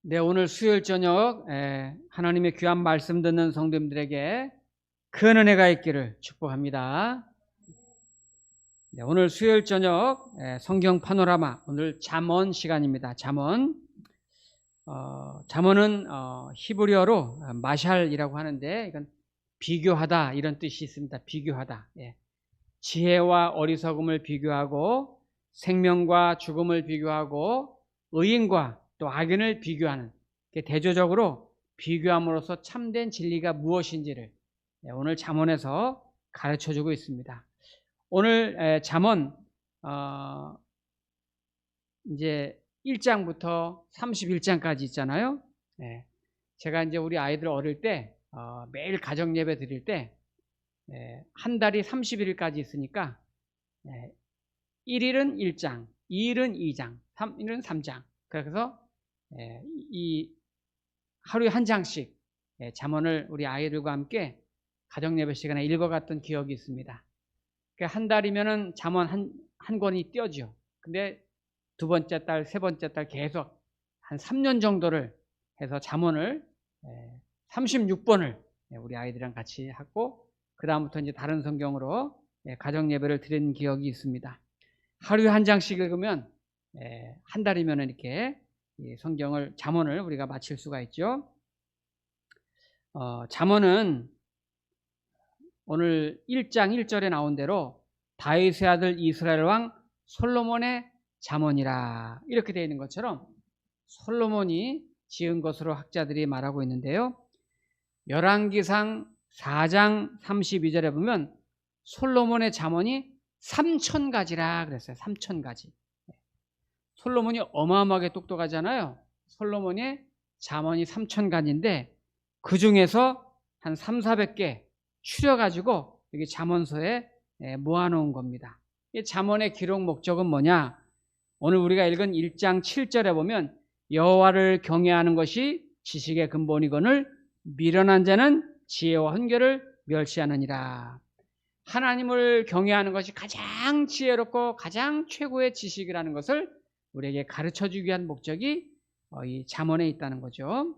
네, 오늘 수요일 저녁 하나님의 귀한 말씀 듣는 성도님들에게 큰 은혜가 있기를 축복합니다. 네, 오늘 수요일 저녁 성경 파노라마, 오늘 잠언 시간입니다. 잠언. 잠언은 히브리어로 마샬이라고 하는데 이건 비교하다 이런 뜻이 있습니다. 비교하다. 지혜와 어리석음을 비교하고 생명과 죽음을 비교하고 의인과 또 악인을 비교하는, 대조적으로 비교함으로써 참된 진리가 무엇인지를 오늘 잠언에서 가르쳐주고 있습니다. 오늘 잠언 이제 1장부터 31장까지 있잖아요. 제가 이제 우리 아이들 어릴 때 매일 가정 예배 드릴 때 한 달이 31일까지 있으니까 1일은 1장, 2일은 2장, 3일은 3장. 그래서 이 하루에 한 장씩 잠언을 우리 아이들과 함께 가정 예배 시간에 읽어갔던 기억이 있습니다. 한 달이면은 잠언 한 권이 띄어지요. 근데 두 번째 달, 세 번째 달 계속 한 3년 정도를 해서 잠언을 36번을 우리 아이들이랑 같이 하고, 그 다음부터 이제 다른 성경으로 가정 예배를 드리는 기억이 있습니다. 하루에 한 장씩 읽으면 한 달이면 이렇게 성경을, 잠언을 우리가 마칠 수가 있죠. 잠언은 오늘 1장 1절에 나온 대로 다윗의 아들 이스라엘 왕 솔로몬의 잠언이라 이렇게 되어 있는 것처럼 솔로몬이 지은 것으로 학자들이 말하고 있는데요. 열왕기상 4장 32절에 보면 솔로몬의 잠언이 3,000가지라 그랬어요. 3,000가지. 솔로몬이 어마어마하게 똑똑하잖아요. 솔로몬의 잠언이 3,000가지인데 그 중에서 한 300~400개 추려가지고 여기 잠언서에 모아놓은 겁니다. 이 잠언의 기록 목적은 뭐냐? 오늘 우리가 읽은 1장 7절에 보면 여호와를 경외하는 것이 지식의 근본이거늘 미련한 자는 지혜와 훈계를 멸시하느니라. 하나님을 경외하는 것이 가장 지혜롭고 가장 최고의 지식이라는 것을 우리에게 가르쳐주기 위한 목적이 이 잠언에 있다는 거죠.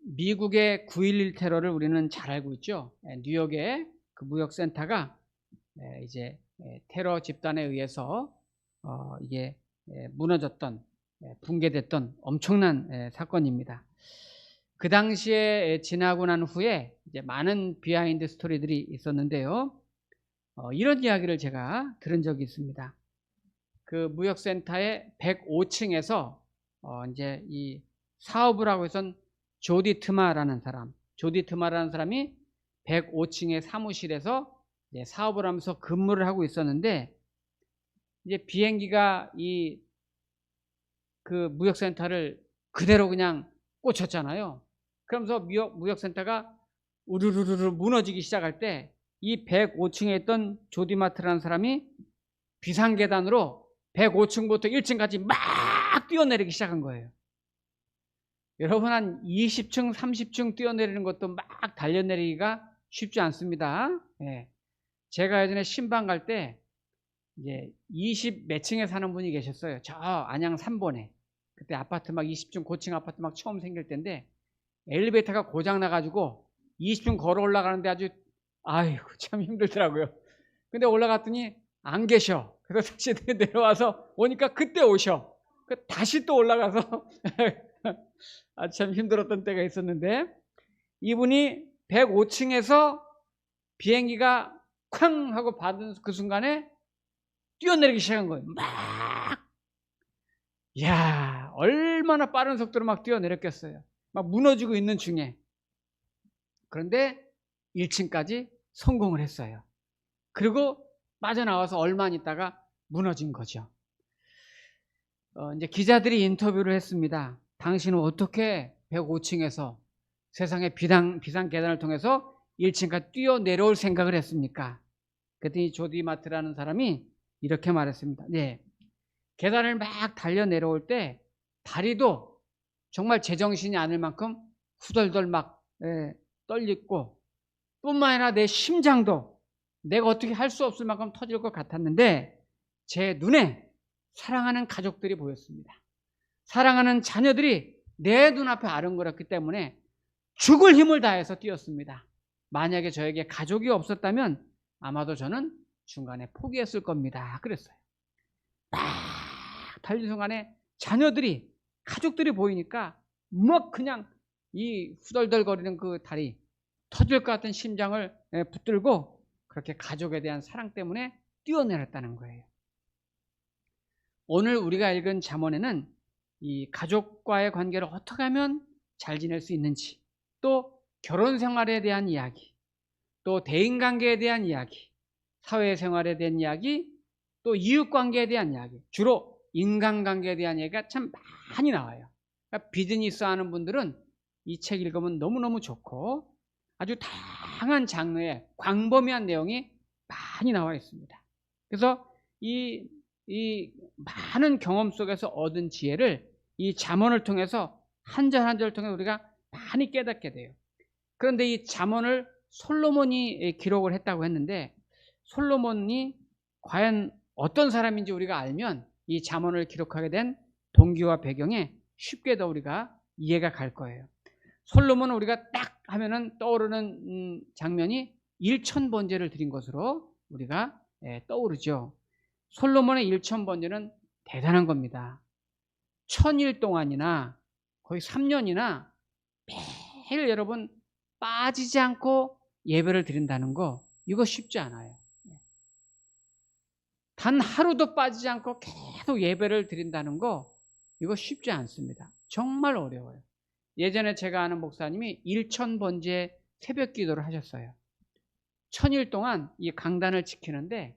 미국의 9.11 테러를 우리는 잘 알고 있죠. 뉴욕의 그 무역센터가 이제 테러 집단에 의해서 이게 무너졌던, 붕괴됐던 엄청난 사건입니다. 그 당시에 지나고 난 후에 이제 많은 비하인드 스토리들이 있었는데요. 이런 이야기를 제가 들은 적이 있습니다. 그 무역센터의 105층에서 이제 이 사업을 하고 있던 조디 트마라는 사람이 105층의 사무실에서 사업을 하면서 근무를 하고 있었는데, 이제 비행기가 이 그 무역센터를 그대로 그냥 꽂혔잖아요. 그러면서 무역센터가 우르르르 무너지기 시작할 때 이 105층에 있던 조디마트라는 사람이 비상계단으로 105층부터 1층까지 막 뛰어내리기 시작한 거예요. 여러분, 한 20층, 30층 뛰어내리는 것도 막 달려내리기가 쉽지 않습니다. 제가 예전에 신방 갈 때 이제 20 몇 층에 사는 분이 계셨어요. 저 안양 3번에. 그때 아파트 막 20층 고층 아파트 막 처음 생길 때인데 엘리베이터가 고장 나가지고 20층 걸어 올라가는데 아이고 참 힘들더라고요. 근데 올라갔더니 안 계셔. 그래서 다시 내려와서 오니까 그때 오셔. 다시 또 올라가서 참 힘들었던 때가 있었는데, 이분이 105층에서 비행기가 쾅 하고 받은 그 순간에 뛰어내리기 시작한 거예요. 막. 이야, 얼마나 빠른 속도로 막 뛰어내렸겠어요. 막 무너지고 있는 중에. 그런데 1층까지 성공을 했어요. 그리고 빠져나와서 얼마 있다가 무너진 거죠. 이제 기자들이 인터뷰를 했습니다. 당신은 어떻게 105층에서 세상의 비상 계단을 통해서 1층까지 뛰어내려올 생각을 했습니까? 그랬더니 조디마트라는 사람이 이렇게 말했습니다. 계단을 막 달려 내려올 때 다리도 정말 제정신이 아닐 만큼 후덜덜 막 떨리고, 뿐만 아니라 내 심장도 내가 어떻게 할 수 없을 만큼 터질 것 같았는데 제 눈에 사랑하는 가족들이 보였습니다. 사랑하는 자녀들이 내 눈앞에 아른거렸기 때문에 죽을 힘을 다해서 뛰었습니다. 만약에 저에게 가족이 없었다면 아마도 저는 중간에 포기했을 겁니다. 그랬어요. 막 달리는 순간에 자녀들이, 가족들이 보이니까 막 그냥 이 후덜덜거리는 그 다리, 터질 것 같은 심장을 붙들고 그렇게 가족에 대한 사랑 때문에 뛰어내렸다는 거예요. 오늘 우리가 읽은 잠언에는 이 가족과의 관계를 어떻게 하면 잘 지낼 수 있는지, 또 결혼 생활에 대한 이야기, 또 대인관계에 대한 이야기, 사회생활에 대한 이야기, 또 이웃관계에 대한 이야기, 주로 인간관계에 대한 얘기가 참 많이 나와요. 그러니까 비즈니스 하는 분들은 이 책 읽으면 너무너무 좋고 아주 다양한 장르의 광범위한 내용이 많이 나와 있습니다. 그래서 이 많은 경험 속에서 얻은 지혜를 이 잠언을 통해서 한 절 한 절을 통해 우리가 많이 깨닫게 돼요. 그런데 이 잠언을 솔로몬이 기록을 했다고 했는데, 솔로몬이 과연 어떤 사람인지 우리가 알면 이 잠언을 기록하게 된 동기와 배경에 쉽게 더 우리가 이해가 갈 거예요. 솔로몬은 우리가 딱 하면은 떠오르는 장면이 일천번제를 드린 것으로 우리가 떠오르죠. 솔로몬의 일천번제는 대단한 겁니다. 1000일 동안이나 거의 3년이나 매일 여러분 빠지지 않고 예배를 드린다는 거, 이거 쉽지 않아요. 단 하루도 빠지지 않고 계속 예배를 드린다는 거, 이거 쉽지 않습니다. 정말 어려워요. 예전에 제가 아는 목사님이 1000번제 새벽 기도를 하셨어요. 1000일 동안 이 강단을 지키는데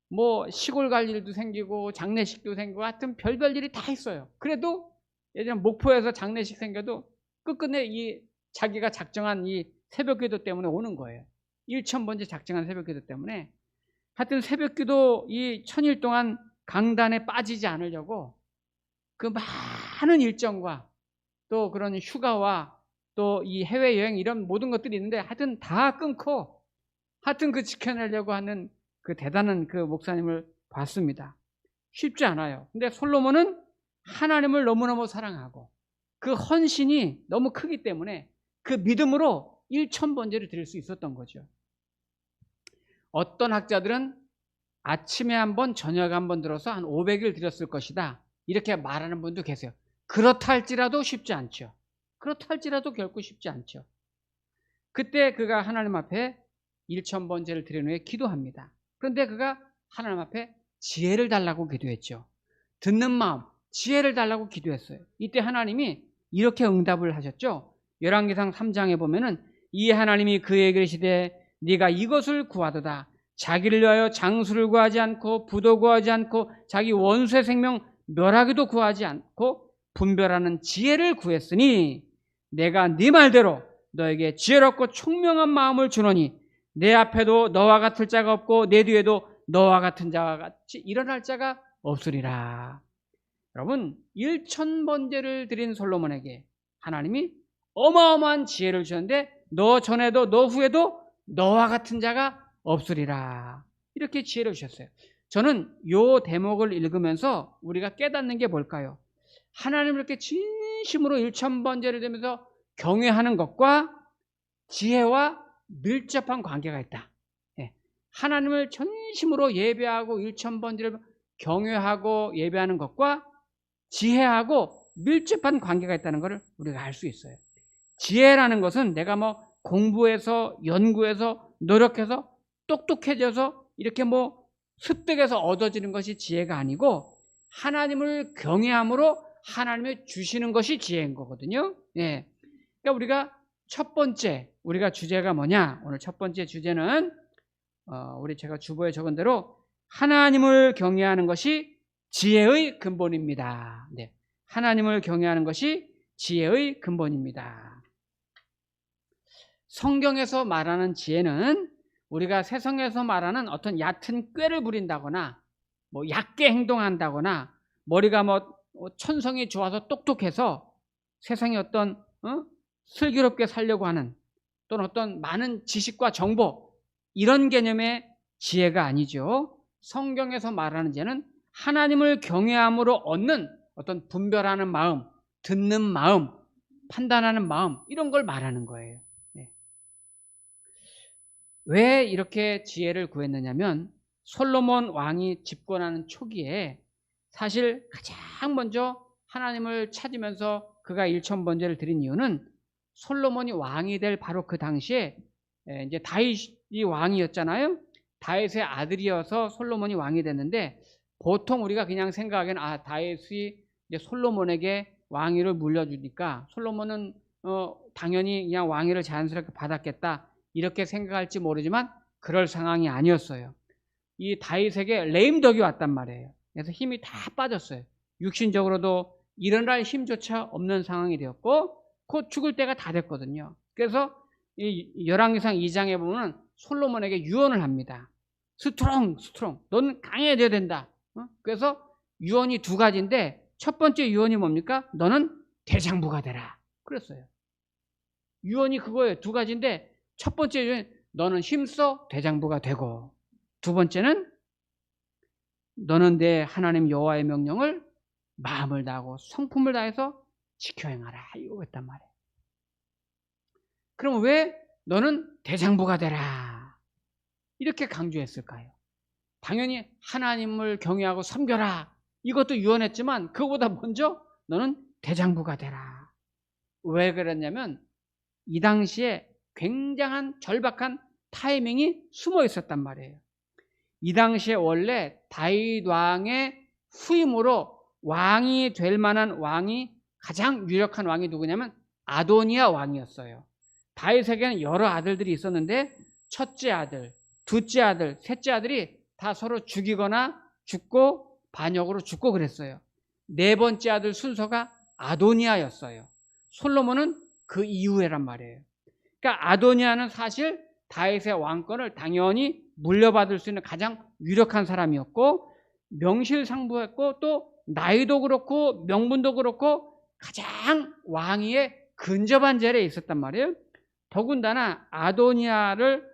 뭐 시골 갈 일도 생기고 장례식도 생기고 하여튼 별별 일이 다 있어요. 그래도 예전 목포에서 장례식 생겨도 끝끝내 이 자기가 작정한 이 새벽 기도 때문에 오는 거예요. 1000번째 작정한 새벽 기도 때문에. 하여튼 새벽 기도 이 1000일 동안 강단에 빠지지 않으려고 그 많은 일정과 또 그런 휴가와 또 이 해외여행 이런 모든 것들이 있는데 하여튼 다 끊고 하여튼 그 지켜내려고 하는 그 대단한 그 목사님을 봤습니다. 쉽지 않아요. 근데 솔로몬은 하나님을 너무너무 사랑하고 그 헌신이 너무 크기 때문에 그 믿음으로 1000번제를 드릴 수 있었던 거죠. 어떤 학자들은 아침에 한 번, 저녁에 한 번 들어서 한 500일 드렸을 것이다, 이렇게 말하는 분도 계세요. 그렇다 할지라도 쉽지 않죠. 그렇다 할지라도 결코 쉽지 않죠. 그때 그가 하나님 앞에 1000번제를 드린 후에 기도합니다. 그런데 그가 하나님 앞에 지혜를 달라고 기도했죠. 듣는 마음, 지혜를 달라고 기도했어요. 이때 하나님이 이렇게 응답을 하셨죠. 열왕기상 3장에 보면은 이 하나님이 그에게 이르시되 네가 이것을 구하도다. 자기를 위하여 장수를 구하지 않고 부도 구하지 않고 자기 원수의 생명 멸하기도 구하지 않고 분별하는 지혜를 구했으니 내가 네 말대로 너에게 지혜롭고 총명한 마음을 주노니 내 앞에도 너와 같을 자가 없고 내 뒤에도 너와 같은 자와 같이 일어날 자가 없으리라. 여러분, 1000번제를 드린 솔로몬에게 하나님이 어마어마한 지혜를 주셨는데 너 전에도 너 후에도 너와 같은 자가 없으리라, 이렇게 지혜를 주셨어요. 저는 이 대목을 읽으면서 우리가 깨닫는 게 뭘까요? 하나님을 이렇게 진심으로 1000번제를 드리면서 경외하는 것과 지혜와 밀접한 관계가 있다. 하나님을 전심으로 예배하고 1000번제를 경외하고 예배하는 것과 지혜하고 밀접한 관계가 있다는 것을 우리가 알 수 있어요. 지혜라는 것은 내가 뭐 공부해서 연구해서 노력해서 똑똑해져서 이렇게 뭐 습득해서 얻어지는 것이 지혜가 아니고 하나님을 경외함으로 하나님이 주시는 것이 지혜인 거거든요. 그러니까 우리가 첫 번째, 우리가 주제가 뭐냐? 오늘 첫 번째 주제는 우리 제가 주보에 적은 대로 하나님을 경외하는 것이 지혜의 근본입니다. 하나님을 경외하는 것이 지혜의 근본입니다. 성경에서 말하는 지혜는 우리가 세상에서 말하는 어떤 얕은 꾀를 부린다거나 뭐 얕게 행동한다거나 머리가 뭐 천성이 좋아서 똑똑해서 세상에 어떤 슬기롭게 살려고 하는 또는 어떤 많은 지식과 정보, 이런 개념의 지혜가 아니죠. 성경에서 말하는 지혜는 하나님을 경외함으로 얻는 어떤 분별하는 마음, 듣는 마음, 판단하는 마음, 이런 걸 말하는 거예요. 왜 이렇게 지혜를 구했느냐면 솔로몬 왕이 집권하는 초기에 사실 가장 먼저 하나님을 찾으면서 그가 일천번제를 드린 이유는 솔로몬이 왕이 될 바로 그 당시에 이제 다윗이 왕이었잖아요. 다윗의 아들이어서 솔로몬이 왕이 됐는데 보통 우리가 그냥 생각하기에는 다윗이 이제 솔로몬에게 왕위를 물려주니까 솔로몬은 당연히 그냥 왕위를 자연스럽게 받았겠다 이렇게 생각할지 모르지만 그럴 상황이 아니었어요. 이 다윗에게 레임덕이 왔단 말이에요. 그래서 힘이 다 빠졌어요. 육신적으로도 일어날 힘조차 없는 상황이 되었고 곧 죽을 때가 다 됐거든요. 그래서 이 열왕기상 2장에 보면 솔로몬에게 유언을 합니다. 스트롱 너는 강해져야 된다. 그래서 유언이 두 가지인데 첫 번째 유언이 뭡니까? 너는 대장부가 되라 그랬어요. 유언이 그거예요. 두 가지인데 첫 번째 유언 너는 힘써 대장부가 되고, 두 번째는 너는 내 하나님 여호와의 명령을 마음을 다하고 성품을 다해서 지켜 행하라 이거였단 말이에요. 그럼 왜 너는 대장부가 되라 이렇게 강조했을까요? 당연히 하나님을 경외하고 섬겨라 이것도 유언했지만 그거보다 먼저 너는 대장부가 되라. 왜 그랬냐면 이 당시에 굉장한 절박한 타이밍이 숨어 있었단 말이에요. 이 당시에 원래 다윗 왕의 후임으로 왕이 될 만한 왕이 가장 유력한 왕이 누구냐면 아도니아 왕이었어요. 다윗에게는 여러 아들들이 있었는데 첫째 아들, 둘째 아들, 셋째 아들이 다 서로 죽이거나 죽고 반역으로 죽고 그랬어요. 네 번째 아들 순서가 아도니아였어요. 솔로몬은 그 이후에란 말이에요. 그러니까 아도니아는 사실 다윗의 왕권을 당연히 물려받을 수 있는 가장 유력한 사람이었고 명실상부했고 또 나이도 그렇고 명분도 그렇고 가장 왕위에 근접한 자리에 있었단 말이에요. 더군다나 아도니아를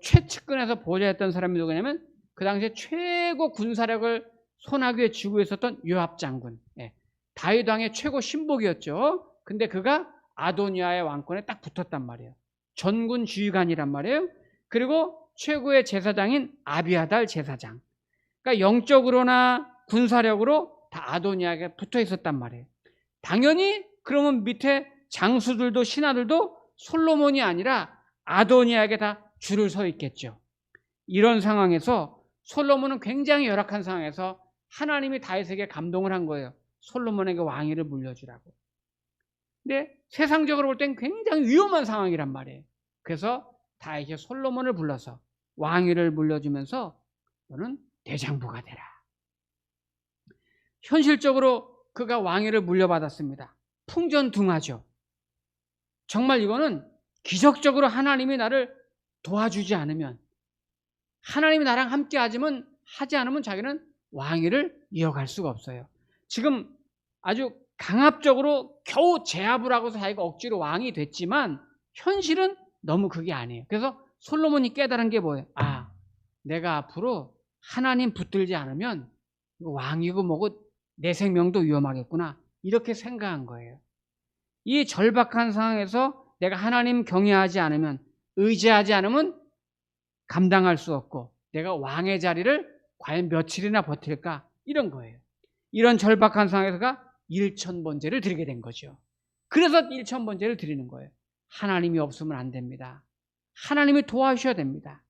최측근에서 보좌했던 사람이 누구냐면 그 당시에 최고 군사력을 손아귀에 쥐고 있었던 요압 장군, 다윗 왕의 최고 신복이었죠. 근데 그가 아도니아의 왕권에 딱 붙었단 말이에요. 전군 지휘관이란 말이에요. 그리고 최고의 제사장인 아비아달 제사장. 그러니까 영적으로나 군사력으로 다 아도니아에게 붙어 있었단 말이에요. 당연히 그러면 밑에 장수들도 신하들도 솔로몬이 아니라 아도니아에게 다 줄을 서 있겠죠. 이런 상황에서 솔로몬은 굉장히 열악한 상황에서 하나님이 다윗에게 감동을 한 거예요. 솔로몬에게 왕위를 물려주라고. 근데 세상적으로 볼 땐 굉장히 위험한 상황이란 말이에요. 그래서 다윗이 솔로몬을 불러서 왕위를 물려주면서 너는 대장부가 되라. 현실적으로 그가 왕위를 물려받았습니다. 풍전등화죠. 정말 이거는 기적적으로 하나님이 나를 도와주지 않으면, 하나님이 나랑 함께 하지 않으면 자기는 왕위를 이어갈 수가 없어요. 지금 아주 강압적으로 겨우 제압을 하고서 자기가 억지로 왕이 됐지만 현실은 너무 그게 아니에요. 그래서 솔로몬이 깨달은 게 뭐예요? 내가 앞으로 하나님 붙들지 않으면 왕이고 뭐고 내 생명도 위험하겠구나 이렇게 생각한 거예요. 이 절박한 상황에서 내가 하나님 경외하지 않으면, 의지하지 않으면 감당할 수 없고 내가 왕의 자리를 과연 며칠이나 버틸까 이런 거예요. 이런 절박한 상황에서가 일천번제를 드리게 된 거죠. 그래서 일천번제를 드리는 거예요. 하나님이 없으면 안 됩니다. 하나님이 도와주셔야 됩니다.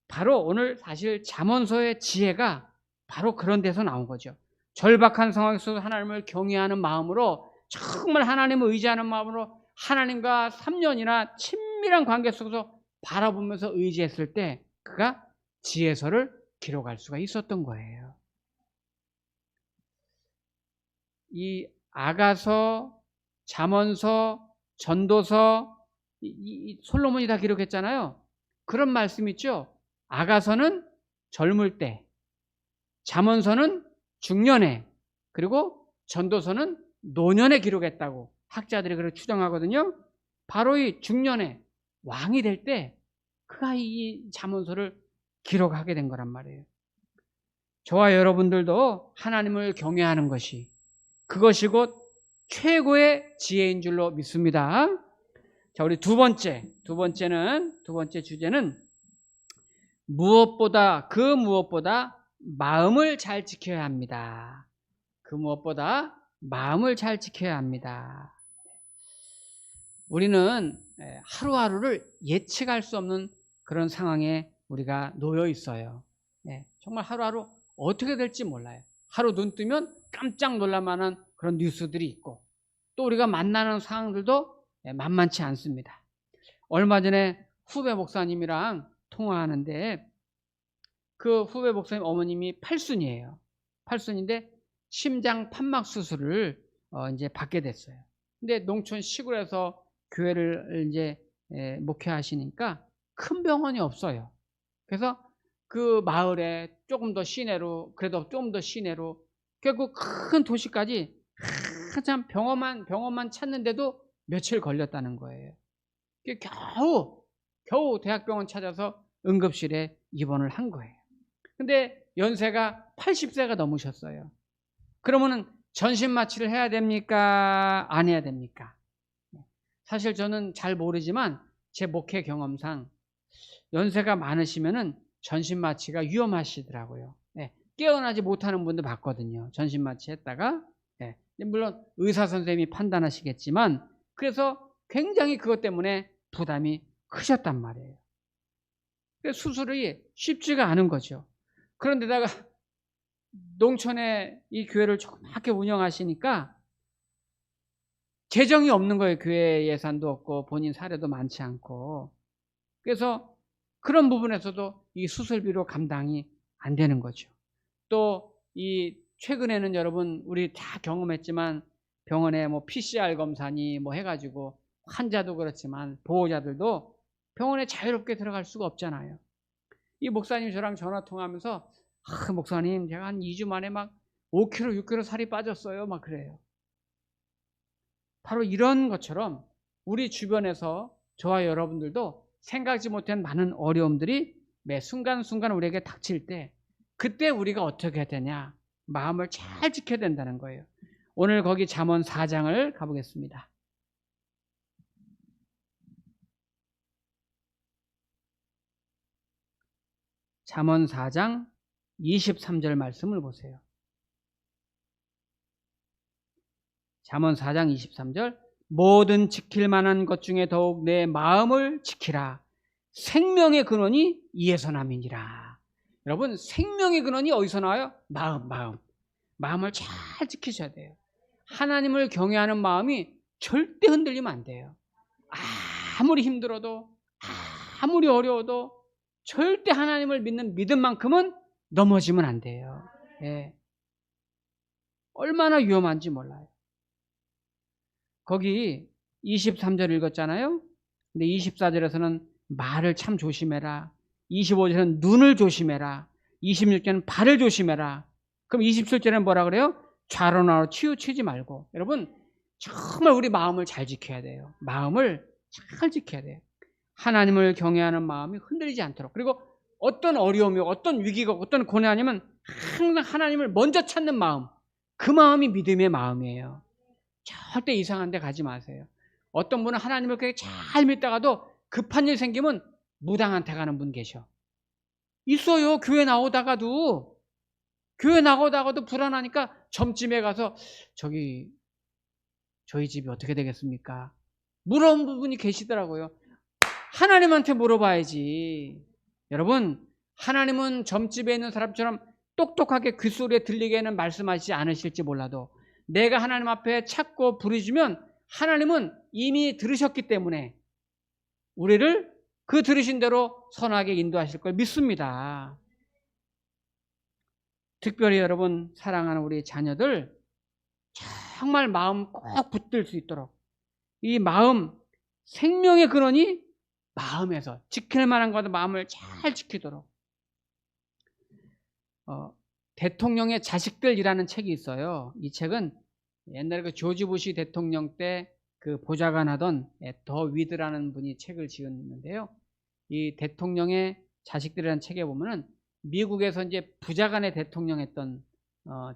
바로 오늘 사실 잠언서의 지혜가 바로 그런 데서 나온 거죠. 절박한 상황에서 하나님을 경외하는 마음으로, 정말 하나님을 의지하는 마음으로 하나님과 3년이나 친밀한 관계 속에서 바라보면서 의지했을 때 그가 지혜서를 기록할 수가 있었던 거예요. 이 아가서, 잠언서, 전도서, 솔로몬이 다 기록했잖아요. 그런 말씀 있죠. 아가서는 젊을 때, 잠언서는 중년에, 그리고 전도서는 노년에 기록했다고 학자들이 그렇게 추정하거든요. 바로 이 중년에 왕이 될 때 그가 이 잠언서를 기록하게 된 거란 말이에요. 저와 여러분들도 하나님을 경외하는 것이 그것이 곧 최고의 지혜인 줄로 믿습니다. 자, 우리 두 번째 주제는 그 무엇보다 마음을 잘 지켜야 합니다. 그 무엇보다 마음을 잘 지켜야 합니다. 우리는 하루하루를 예측할 수 없는 그런 상황에 우리가 놓여 있어요. 정말 하루하루 어떻게 될지 몰라요. 하루 눈 뜨면 깜짝 놀랄 만한 그런 뉴스들이 있고 또 우리가 만나는 상황들도 만만치 않습니다. 얼마 전에 후배 목사님이랑 통화하는데 그 후배 목사님 어머님이 팔순이에요. 팔순인데 심장 판막 수술을 이제 받게 됐어요. 근데 농촌 시골에서 교회를 이제 목회하시니까 큰 병원이 없어요. 그래서 그 마을에 조금 더 시내로, 그래도 좀 더 시내로, 결국 큰 도시까지 한참 병원만 찾는데도 며칠 걸렸다는 거예요. 겨우 대학병원 찾아서 응급실에 입원을 한 거예요. 근데 연세가 80세가 넘으셨어요. 그러면은 전신 마취를 해야 됩니까? 안 해야 됩니까? 사실 저는 잘 모르지만 제 목회 경험상 연세가 많으시면은 전신 마취가 위험하시더라고요. 깨어나지 못하는 분도 봤거든요. 전신 마취 했다가. 물론 의사 선생님이 판단하시겠지만 그래서 굉장히 그것 때문에 부담이 크셨단 말이에요. 수술이 쉽지가 않은 거죠. 그런데다가 농촌에 이 교회를 조그맣게 운영하시니까 재정이 없는 거예요. 교회 예산도 없고 본인 사례도 많지 않고. 그래서 그런 부분에서도 이 수술비로 감당이 안 되는 거죠. 또 이 최근에는 여러분 우리 다 경험했지만 병원에 뭐 PCR 검사니 뭐 해가지고 환자도 그렇지만 보호자들도 병원에 자유롭게 들어갈 수가 없잖아요. 이 목사님 저랑 전화 통화하면서 목사님 제가 한 2주 만에 막 5kg, 6kg 살이 빠졌어요. 막 그래요. 바로 이런 것처럼 우리 주변에서 저와 여러분들도 생각지 못한 많은 어려움들이 매 순간순간 우리에게 닥칠 때 그때 우리가 어떻게 해야 되냐? 마음을 잘 지켜야 된다는 거예요. 오늘 거기 잠언 4장을 가보겠습니다. 잠언 4장 23절 말씀을 보세요. 잠언 4장 23절 모든 지킬 만한 것 중에 더욱 내 마음을 지키라. 생명의 근원이 이에서 남이니라. 여러분 생명의 근원이 어디서 나와요? 마음을 잘 지키셔야 돼요. 하나님을 경외하는 마음이 절대 흔들리면 안 돼요. 아무리 힘들어도 아무리 어려워도 절대 하나님을 믿는 믿음만큼은 넘어지면 안 돼요. 얼마나 위험한지 몰라요. 거기 23절 읽었잖아요. 근데 24절에서는 말을 참 조심해라. 25절에는 눈을 조심해라. 26절에는 발을 조심해라. 그럼 27절에는 뭐라 그래요? 좌로 나로 치우치지 말고. 여러분 정말 우리 마음을 잘 지켜야 돼요. 마음을 잘 지켜야 돼요. 하나님을 경외하는 마음이 흔들리지 않도록. 그리고 어떤 어려움이 어떤 위기가 어떤 고난이면 항상 하나님을 먼저 찾는 마음. 그 마음이 믿음의 마음이에요. 절대 이상한 데 가지 마세요. 어떤 분은 하나님을 그렇게 잘 믿다가도 급한 일 생기면 무당한테 가는 분 계셔. 있어요. 교회 나오다가도 불안하니까 점집에 가서 저희 집이 어떻게 되겠습니까? 물어본 분이 계시더라고요. 하나님한테 물어봐야지. 여러분 하나님은 점집에 있는 사람처럼 똑똑하게 귓소리에 들리게는 말씀하시지 않으실지 몰라도 내가 하나님 앞에 찾고 부르짖으면 하나님은 이미 들으셨기 때문에 우리를 그 들으신 대로 선하게 인도하실 걸 믿습니다. 특별히 여러분 사랑하는 우리 자녀들 정말 마음 꼭 붙들 수 있도록 이 마음 생명의 근원이 마음에서 지킬 만한 것도 마음을 잘 지키도록 대통령의 자식들이라는 책이 있어요. 이 책은 옛날에 그 조지 부시 대통령 때 그 보좌관 하던 더 위드라는 분이 책을 지었는데요. 이 대통령의 자식들이라는 책에 보면은 미국에서 이제 부자간의 대통령 했던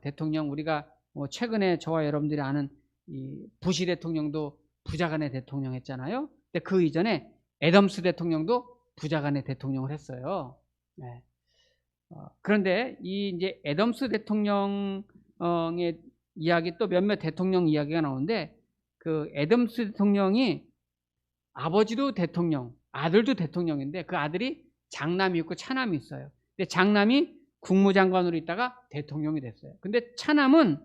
대통령, 우리가 최근에 저와 여러분들이 아는 이 부시 대통령도 부자간의 대통령 했잖아요. 근데 그 이전에 애덤스 대통령도 부자간의 대통령을 했어요. 네. 그런데 이 이제 애덤스 대통령의 이야기, 또 몇몇 대통령 이야기가 나오는데, 그 애덤스 대통령이 아버지도 대통령, 아들도 대통령인데 그 아들이 장남이 있고 차남이 있어요. 근데 장남이 국무장관으로 있다가 대통령이 됐어요. 근데 차남은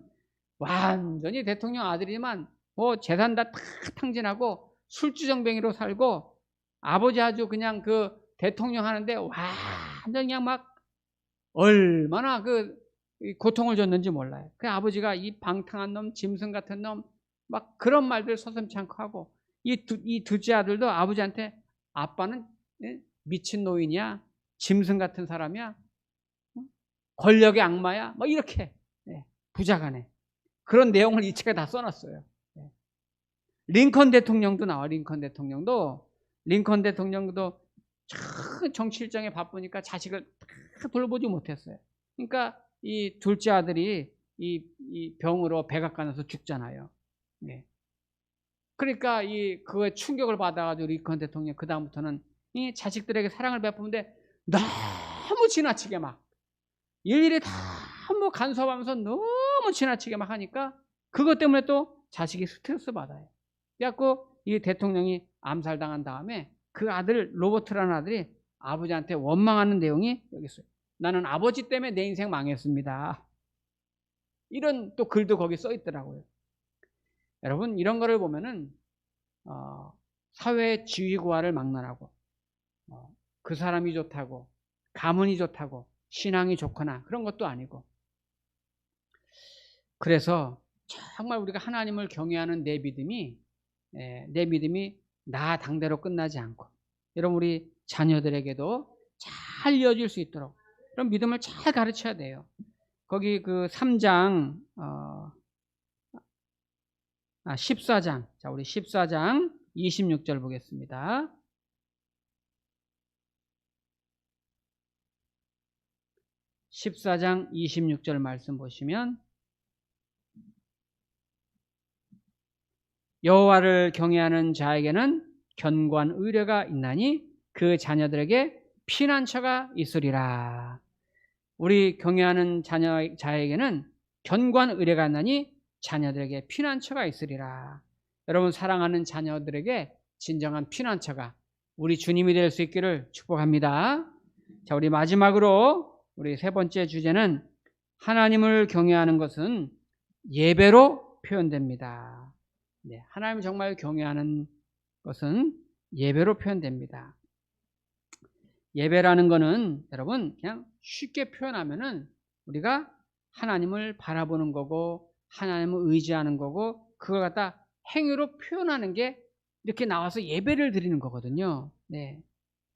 완전히 대통령 아들이지만 재산 다 탕진하고 술주정뱅이로 살고, 아버지 아주 그냥 그 대통령 하는데 완전히 그냥 막 얼마나 그 고통을 줬는지 몰라요. 그 아버지가 이 방탕한 놈, 짐승 같은 놈, 막 그런 말들 서슴지 않고 하고, 이 둘째 아들도 아버지한테 아빠는 미친 노인이야, 짐승 같은 사람이야, 권력의 악마야, 뭐 이렇게 부자간에 그런 내용을 이 책에 다 써놨어요. 링컨 대통령도 나와. 링컨 대통령도 정치 일정에 바쁘니까 자식을 다 돌보지 못했어요. 그러니까 이 둘째 아들이 이 병으로 백악관에서 죽잖아요. 그러니까 그거에 충격을 받아가지고 링컨 대통령 그 다음부터는 이 자식들에게 사랑을 베푸는데 너무 지나치게 막 일일이 다 뭐 간섭하면서 너무 지나치게 막 하니까 그것 때문에 또 자식이 스트레스 받아요. 그래갖고 이 대통령이 암살당한 다음에 그 아들 로버트라는 아들이 아버지한테 원망하는 내용이 여기 있어요. 나는 아버지 때문에 내 인생 망했습니다. 이런 또 글도 거기 써 있더라고요. 여러분, 이런 거를 보면은 사회의 지위고하를 막론하고 그 사람이 좋다고, 가문이 좋다고, 신앙이 좋거나 그런 것도 아니고, 그래서 정말 우리가 하나님을 경외하는 내 믿음이 나 당대로 끝나지 않고, 여러분 우리 자녀들에게도 잘 이어질 수 있도록 그런 믿음을 잘 가르쳐야 돼요. 거기 그 3장 14장, 자 우리 14장 26절 보겠습니다. 14장 26절 말씀 보시면, 여호와를 경외하는 자에게는 견고한 의뢰가 있나니 그 자녀들에게 피난처가 있으리라. 우리 경외하는 자에게는 견고한 의뢰가 있나니 자녀들에게 피난처가 있으리라. 여러분, 사랑하는 자녀들에게 진정한 피난처가 우리 주님이 될 수 있기를 축복합니다. 자, 우리 마지막으로 우리 세 번째 주제는, 하나님을 경외하는 것은 예배로 표현됩니다. 하나님을 정말 경외하는 것은 예배로 표현됩니다. 예배라는 거는 여러분 그냥 쉽게 표현하면은 우리가 하나님을 바라보는 거고, 하나님을 의지하는 거고, 그걸 갖다 행위로 표현하는 게 이렇게 나와서 예배를 드리는 거거든요.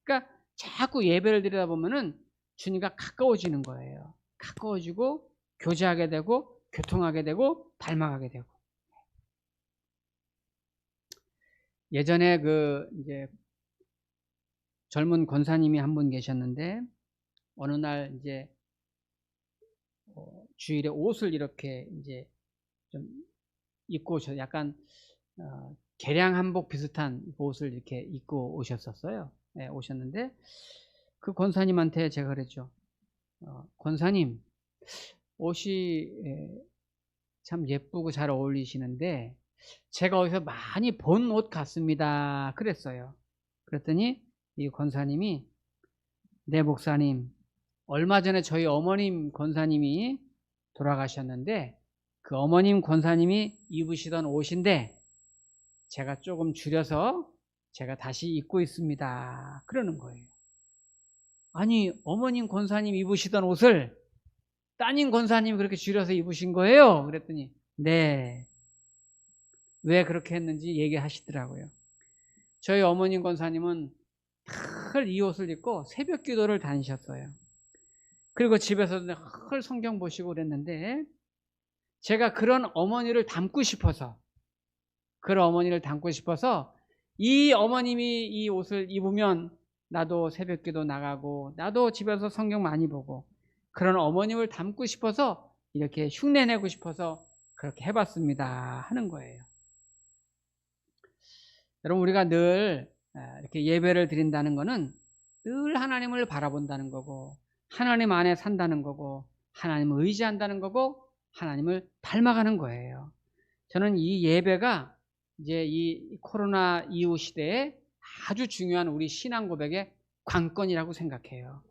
그러니까 자꾸 예배를 드리다 보면은 주님과 가까워지는 거예요. 가까워지고 교제하게 되고 교통하게 되고 닮아가게 되고. 예전에 이제 젊은 권사님이 한 분 계셨는데, 어느 날 이제 주일에 옷을 이렇게 이제 좀 입고 약간 개량 한복 비슷한 옷을 이렇게 입고 오셨었어요. 오셨는데 그 권사님한테 제가 그랬죠. 권사님, 옷이 참 예쁘고 잘 어울리시는데 제가 어디서 많이 본 옷 같습니다. 그랬어요. 그랬더니 이 권사님이, 네 목사님, 얼마 전에 저희 어머님 권사님이 돌아가셨는데 그 어머님 권사님이 입으시던 옷인데 제가 조금 줄여서 제가 다시 입고 있습니다. 그러는 거예요. 아니, 어머님 권사님 입으시던 옷을 따님 권사님이 그렇게 줄여서 입으신 거예요? 그랬더니 네. 왜 그렇게 했는지 얘기하시더라고요. 저희 어머님 권사님은 늘 이 옷을 입고 새벽 기도를 다니셨어요. 그리고 집에서 늘 성경 보시고 그랬는데, 제가 그런 어머니를 닮고 싶어서 이 어머님이 이 옷을 입으면 나도 새벽기도 나가고 나도 집에서 성경 많이 보고 그런 어머님을 닮고 싶어서 이렇게 흉내내고 싶어서 그렇게 해봤습니다 하는 거예요. 여러분, 우리가 늘 이렇게 예배를 드린다는 것은 늘 하나님을 바라본다는 거고 하나님 안에 산다는 거고 하나님을 의지한다는 거고 하나님을 닮아가는 거예요. 저는 이 예배가 이제 이 코로나 이후 시대에 아주 중요한 우리 신앙 고백의 관건이라고 생각해요.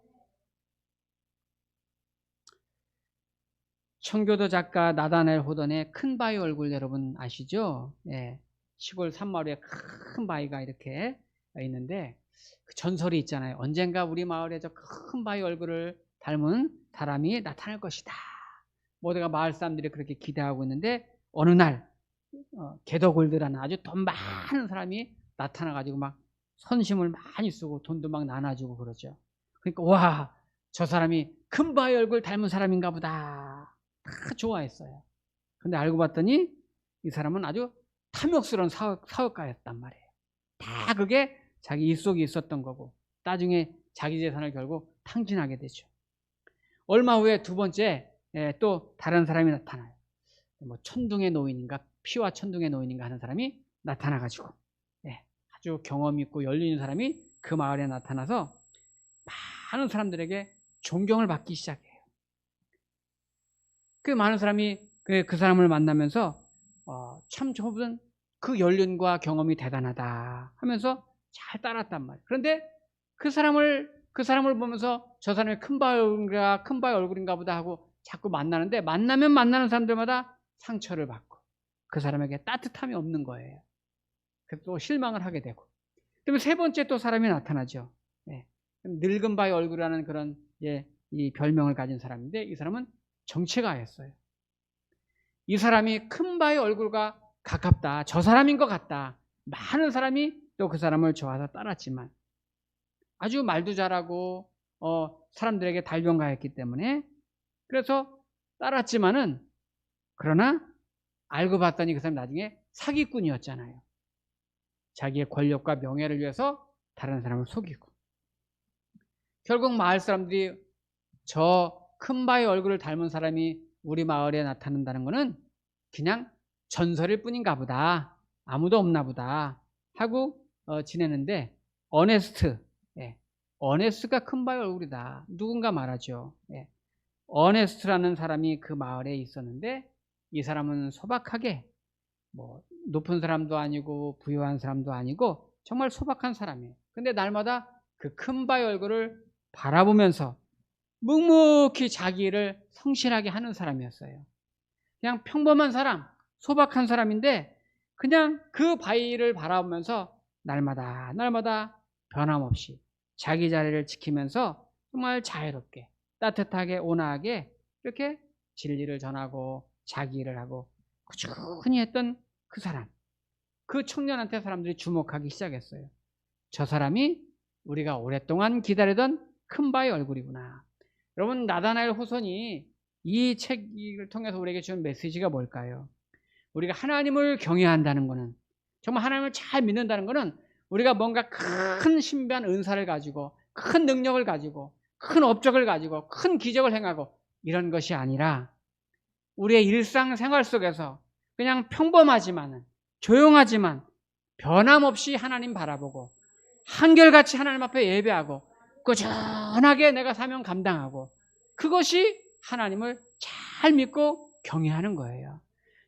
청교도 작가 나다넬 호던의 큰 바위 얼굴 여러분 아시죠? 예, 시골 산마루에 큰 바위가 이렇게 있는데 그 전설이 있잖아요. 언젠가 우리 마을에 저 큰 바위 얼굴을 닮은 사람이 나타날 것이다. 모두가 마을 사람들이 그렇게 기대하고 있는데 어느 날 게더골드라는 아주 돈 많은 사람이 나타나가지고 막 선심을 많이 쓰고 돈도 막 나눠주고 그러죠. 그러니까 와, 저 사람이 큰 바위 얼굴 닮은 사람인가 보다. 다 좋아했어요. 근데 알고 봤더니 이 사람은 아주 탐욕스러운 사업가였단 말이에요. 다 그게 자기 입속에 있었던 거고 나중에 자기 재산을 결국 탕진하게 되죠. 얼마 후에 두 번째 또 다른 사람이 나타나요. 뭐 천둥의 노인인가 피와 천둥의 노인인가 하는 사람이 나타나가지고 아주 경험 있고 열린 사람이 그 마을에 나타나서 많은 사람들에게 존경을 받기 시작해요. 그 많은 사람이 그 사람을 만나면서 참 저분은 그 연륜과 경험이 대단하다 하면서 잘 따랐단 말이에요. 그런데 그 사람을 보면서 저 사람이 큰 바위 얼굴인가 보다 하고 자꾸 만나는데 만나면 만나는 사람들마다 상처를 받고 그 사람에게 따뜻함이 없는 거예요. 그래서 또 실망을 하게 되고 그러면 세 번째 또 사람이 나타나죠. 늙은 바위 얼굴이라는 그런 이 별명을 가진 사람인데 이 사람은 정체가였어요. 이 사람이 큰 바위 얼굴과 가깝다. 저 사람인 것 같다. 많은 사람이 또 그 사람을 좋아서 따랐지만 아주 말도 잘하고 사람들에게 달변가했기 때문에 그래서 따랐지만은 그러나 알고 봤더니 그 사람이 나중에 사기꾼이었잖아요. 자기의 권력과 명예를 위해서 다른 사람을 속이고 결국 마을 사람들이 저 큰 바위 얼굴을 닮은 사람이 우리 마을에 나타난다는 것은 그냥 전설일 뿐인가 보다. 아무도 없나 보다 하고 지내는데 어네스트가 큰 바위 얼굴이다. 누군가 말하죠. 어네스트라는 사람이 그 마을에 있었는데 이 사람은 소박하게 뭐 높은 사람도 아니고 부유한 사람도 아니고 정말 소박한 사람이에요. 근데 날마다 그 큰 바위 얼굴을 바라보면서 묵묵히 자기 일을 성실하게 하는 사람이었어요. 그냥 평범한 사람, 소박한 사람인데 그냥 그 바위를 바라보면서 날마다 변함없이 자기 자리를 지키면서 정말 자유롭게 따뜻하게 온화하게 이렇게 진리를 전하고 자기 일을 하고 꾸준히 했던 그 사람, 그 청년한테 사람들이 주목하기 시작했어요. 저 사람이 우리가 오랫동안 기다리던 큰 바위 얼굴이구나. 여러분, 나다나엘 호선이 이 책을 통해서 우리에게 준 메시지가 뭘까요? 우리가 하나님을 경외한다는 것은 정말 하나님을 잘 믿는다는 것은 우리가 뭔가 큰 신비한 은사를 가지고 큰 능력을 가지고 큰 업적을 가지고 큰 기적을 행하고 이런 것이 아니라 우리의 일상생활 속에서 그냥 평범하지만 조용하지만 변함없이 하나님 바라보고 한결같이 하나님 앞에 예배하고 꾸준하게 내가 사명 감당하고 그것이 하나님을 잘 믿고 경외하는 거예요.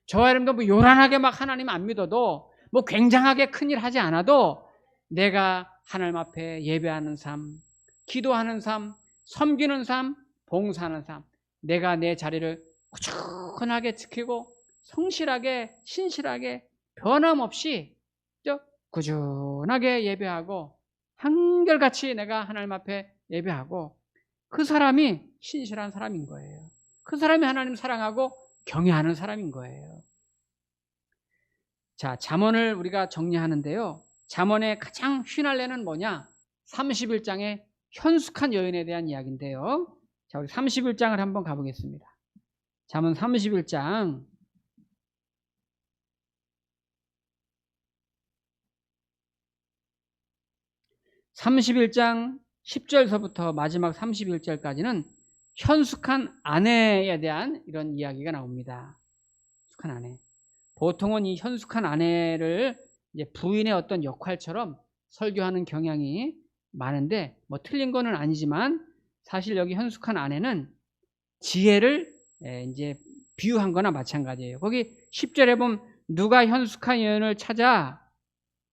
저와 여러분도 뭐 요란하게 막 하나님 안 믿어도 뭐 굉장하게 큰일 하지 않아도 내가 하나님 앞에 예배하는 삶, 기도하는 삶, 섬기는 삶, 봉사하는 삶, 내가 내 자리를 꾸준하게 지키고 성실하게 신실하게 변함없이 꾸준하게 예배하고 한결같이 내가 하나님 앞에 예배하고 그 사람이 신실한 사람인 거예요. 그 사람이 하나님 사랑하고 경외하는 사람인 거예요. 자, 잠언을 우리가 정리하는데요. 잠언의 가장 휘날레는 뭐냐? 31장의 현숙한 여인에 대한 이야기인데요. 자, 우리 31장을 한번 가보겠습니다. 잠언 31장 31장 10절서부터 마지막 31절까지는 현숙한 아내에 대한 이런 이야기가 나옵니다. 현숙한 아내. 보통은 이 현숙한 아내를 이제 부인의 어떤 역할처럼 설교하는 경향이 많은데 뭐 틀린 거는 아니지만 사실 여기 현숙한 아내는 지혜를 이제 비유한 거나 마찬가지예요. 거기 10절에 보면 누가 현숙한 여인을 찾아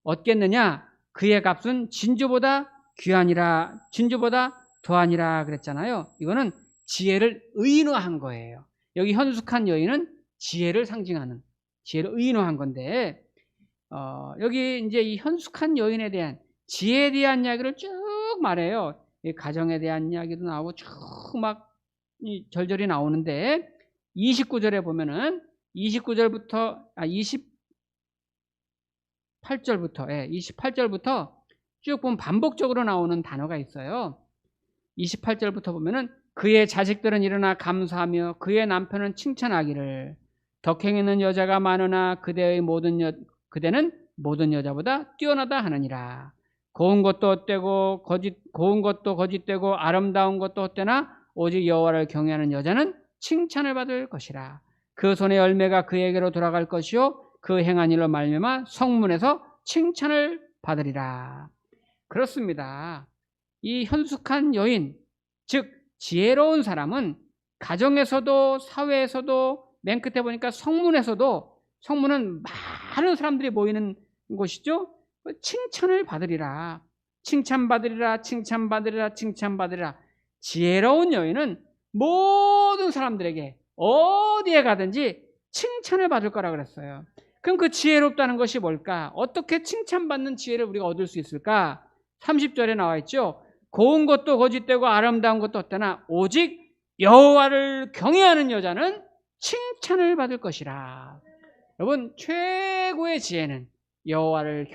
얻겠느냐? 그의 값은 진주보다 귀하니라, 진주보다 더하니라 그랬잖아요. 이거는 지혜를 의인화한 거예요. 여기 현숙한 여인은 지혜를 상징하는, 지혜를 의인화한 건데, 여기 이제 이 현숙한 여인에 대한 지혜에 대한 이야기를 쭉 말해요. 이 가정에 대한 이야기도 나오고 쭉 막 이 절절히 나오는데 29절에 보면은 28절부터 28절부터 쭉 보면 반복적으로 나오는 단어가 있어요. 28절부터 보면은 그의 자식들은 일어나 감사하며 그의 남편은 칭찬하기를 덕행 있는 여자가 많으나 그대는 모든 여자보다 뛰어나다 하느니라. 고운 것도 헛되고 거짓되고 아름다운 것도 헛되나 오직 여호와를 경외하는 여자는 칭찬을 받을 것이라. 그 손의 열매가 그에게로 돌아갈 것이요 그 행한 일로 말미암아 성문에서 칭찬을 받으리라. 그렇습니다. 이 현숙한 여인, 즉 지혜로운 사람은 가정에서도 사회에서도 맨 끝에 보니까 성문은 많은 사람들이 모이는 곳이죠. 칭찬을 받으리라. 칭찬받으리라. 칭찬받으리라. 칭찬받으리라. 지혜로운 여인은 모든 사람들에게 어디에 가든지 칭찬을 받을 거라 그랬어요. 그럼 그 지혜롭다는 것이 뭘까? 어떻게 칭찬받는 지혜를 우리가 얻을 수 있을까? 30절에 나와 있죠. 고운 것도 거짓되고 아름다운 것도 없다나 오직 여호와를 경외하는 여자는 칭찬을 받을 것이라. 여러분, 최고의 지혜는 여호와를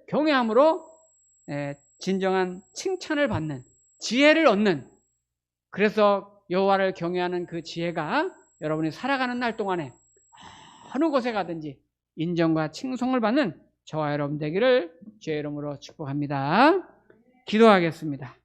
경외함으로 진정한 칭찬을 받는 지혜를 얻는, 그래서 여호와를 경외하는 그 지혜가 여러분이 살아가는 날 동안에 어느 곳에 가든지 인정과 칭송을 받는 저와 여러분 되기를 주의 이름으로 축복합니다. 기도하겠습니다.